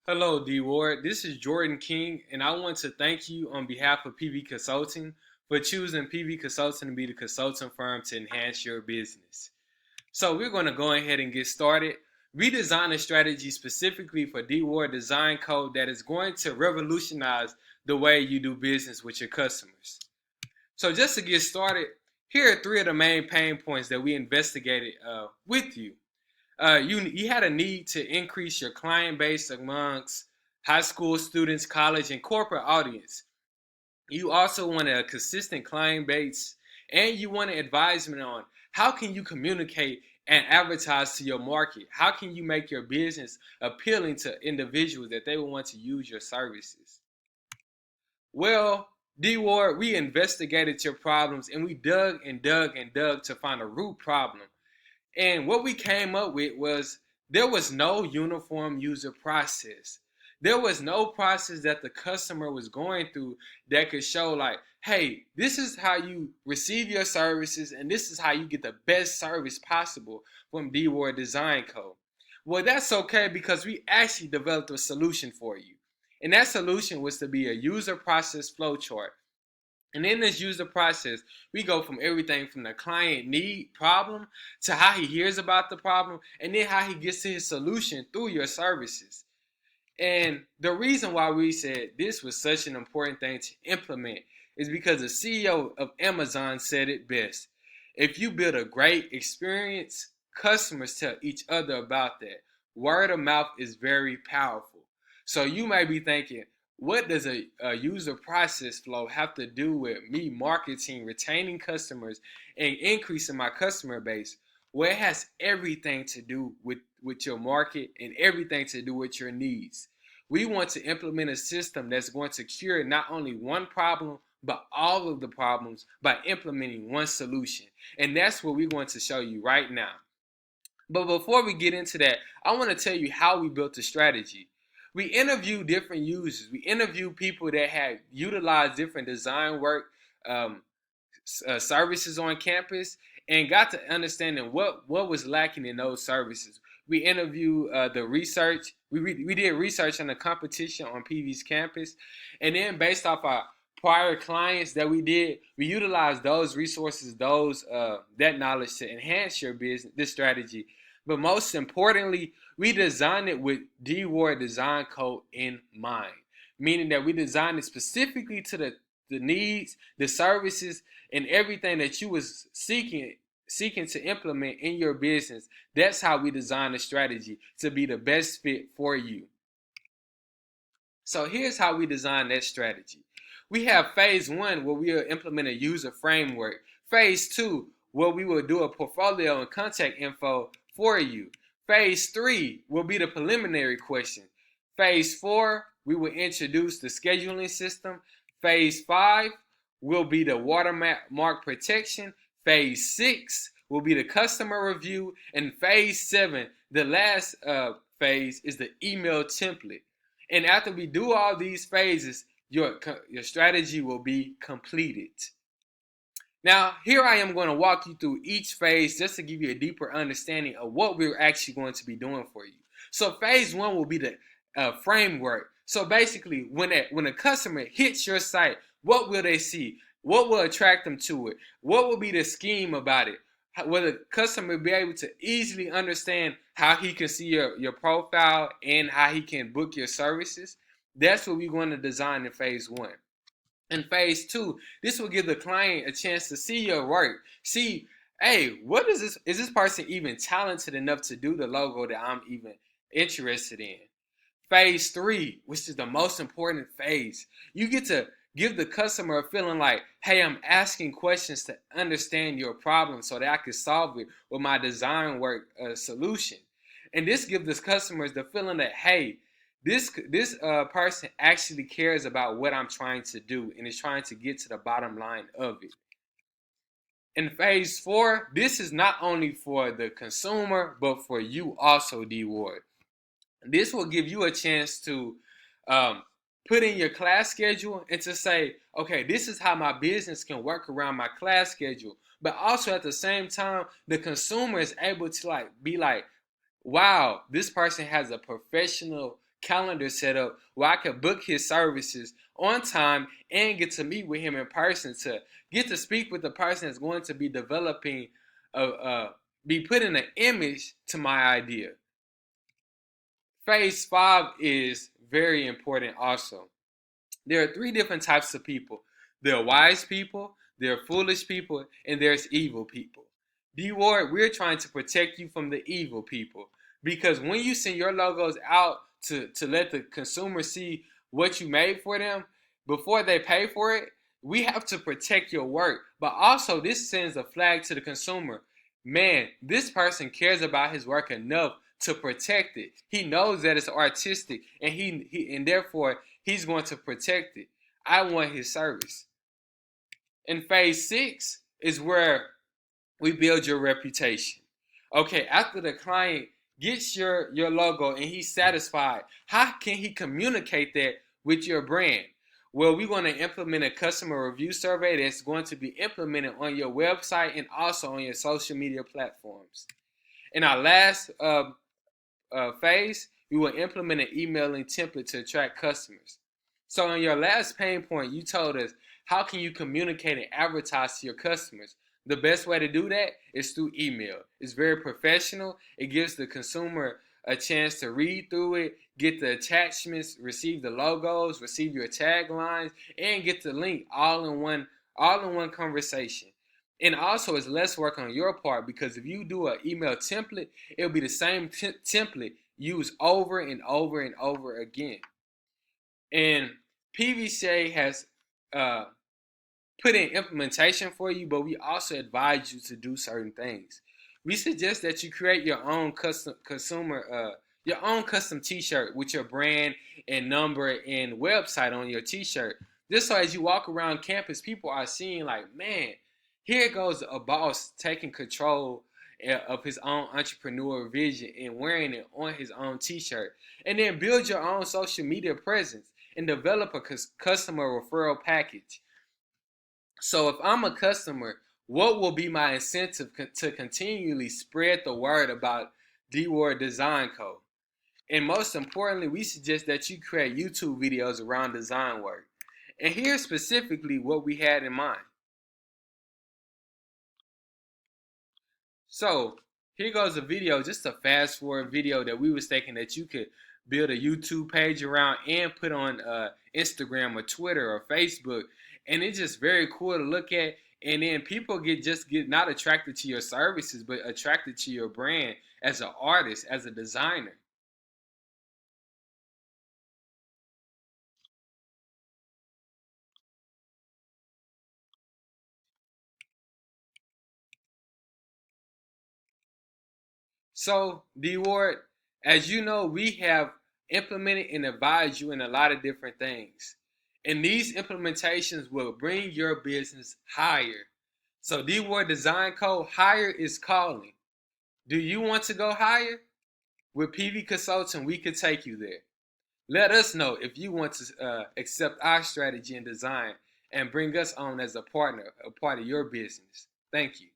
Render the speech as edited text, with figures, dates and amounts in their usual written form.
Hello, D Ward. This is Jordan King, and I want to thank you on behalf of PV Consulting for choosing PV Consulting to be the consulting firm to enhance your business. So, we're going to go ahead and get started. We designed a strategy specifically for D Ward Design Code that is going to revolutionize the way you do business with your customers. So, just to get started, here are three of the main pain points that we investigated with you. You had a need to increase your client base amongst high school students, college, and corporate audience. You also wanted a consistent client base, and you wanted advisement on how can you communicate and advertise to your market. How can you make your business appealing to individuals that they will want to use your services? Well, D Ward, we investigated your problems and we dug and dug and dug to find a root problem. And what we came up with was there was no uniform user process. There was no process that the customer was going through that could show, like, hey, this is how you receive your services and this is how you get the best service possible from D Ward Design Code. Well, that's okay because we actually developed a solution for you. And that solution was to be a user process flowchart. And in this user process, we go from everything from the client need problem to how he hears about the problem and then how he gets to his solution through your services. And the reason why we said this was such an important thing to implement is because the CEO of Amazon said it best. If you build a great experience, customers tell each other about that. Word of mouth is very powerful. So you may be thinking, what does a user process flow have to do with me marketing, retaining customers, and increasing my customer base? Well, it has everything to do with your market and everything to do with your needs. We want to implement a system that's going to cure not only one problem, but all of the problems by implementing one solution. And that's what we're going to show you right now. But before we get into that, I want to tell you how we built the strategy. We interviewed different users. We interviewed people that had utilized different design work um, services on campus and got to understanding what was lacking in those services. We interviewed the research. We did research on the competition on PV's campus, and then based off our prior clients that we did, we utilized those resources, those that knowledge to enhance your business, this strategy. But most importantly, we designed it with D Ward Design Code in mind, meaning that we designed it specifically to the needs, the services, and everything that you was seeking to implement in your business. That's how we design a strategy to be the best fit for you. So here's how we design that strategy. We have phase one where we will implement a user framework. Phase two, where we will do a portfolio and contact info for you. Phase three will be the preliminary question. Phase four, we will introduce the scheduling system. Phase five will be the watermark protection. Phase six will be the customer review. And phase seven, the last phase, is the email template. And after we do all these phases, your strategy will be completed. Now, here I am going to walk you through each phase just to give you a deeper understanding of what we're actually going to be doing for you. So phase one will be the framework. So basically, when a customer hits your site, what will they see? What will attract them to it? What will be the scheme about it? Will the customer be able to easily understand how he can see your profile and how he can book your services? That's what we're going to design in phase one. In phase two, this will give the client a chance to see your work. See, hey, what is this? Is this person even talented enough to do the logo that I'm even interested in? Phase three, which is the most important phase, you get to give the customer a feeling like, hey, I'm asking questions to understand your problem so that I can solve it with my design work solution. And this gives the customers the feeling that, hey, this person actually cares about what I'm trying to do and is trying to get to the bottom line of it. In phase four, this is not only for the consumer, but for you also, D Ward. This will give you a chance to um, put in your class schedule and to say, okay, this is how my business can work around my class schedule. But also at the same time, the consumer is able to like be like, wow, this person has a professional calendar set up where I could book his services on time and get to meet with him in person to get to speak with the person that's going to be developing, be putting an image to my idea. Phase 5 is very important also. There are 3 different types of people. There are wise people, there are foolish people, and there's evil people. D Ward, we're trying to protect you from the evil people. Because when you send your logos out to let the consumer see what you made for them before they pay for it, we have to protect your work. But also, this sends a flag to the consumer. Man, this person cares about his work enough to protect it. He knows that it's artistic, and and therefore he's going to protect it. I want his service. And phase 6 is where we build your reputation. Okay, after the client gets your logo and he's satisfied, how can he communicate that with your brand? Well, we're going to implement a customer review survey that's going to be implemented on your website and also on your social media platforms. In our last phase, we will implement an emailing template to attract customers. So in your last pain point, you told us, how can you communicate and advertise to your customers? The best way to do that is through email. It's very professional. It gives the consumer a chance to read through it, get the attachments, receive the logos, receive your taglines, and get the link all in one conversation. And also, it's less work on your part, because if you do an email template, it'll be the same template used over and over and over again. And PVCA has put in implementation for you, but we also advise you to do certain things. We suggest that you create your own custom T-shirt with your brand and number and website on your T-shirt. Just so as you walk around campus, people are seeing like, man, here goes a boss taking control of his own entrepreneur vision and wearing it on his own T-shirt. And then build your own social media presence and develop a customer referral package. So if I'm a customer, what will be my incentive to continually spread the word about D Ward Design Co? And most importantly, we suggest that you create YouTube videos around design work. And here's specifically what we had in mind. So here goes a video, just a fast forward video that we was thinking that you could build a YouTube page around and put on Instagram or Twitter or Facebook. And it's just very cool to look at. And then people get not attracted to your services, but attracted to your brand as an artist, as a designer. So, D Ward, as you know, we have implemented and advised you in a lot of different things. And these implementations will bring your business higher. So, D Ward Design Co. Higher is calling. Do you want to go higher? With PV Consulting, we could take you there. Let us know if you want to accept our strategy and design and bring us on as a partner, a part of your business. Thank you.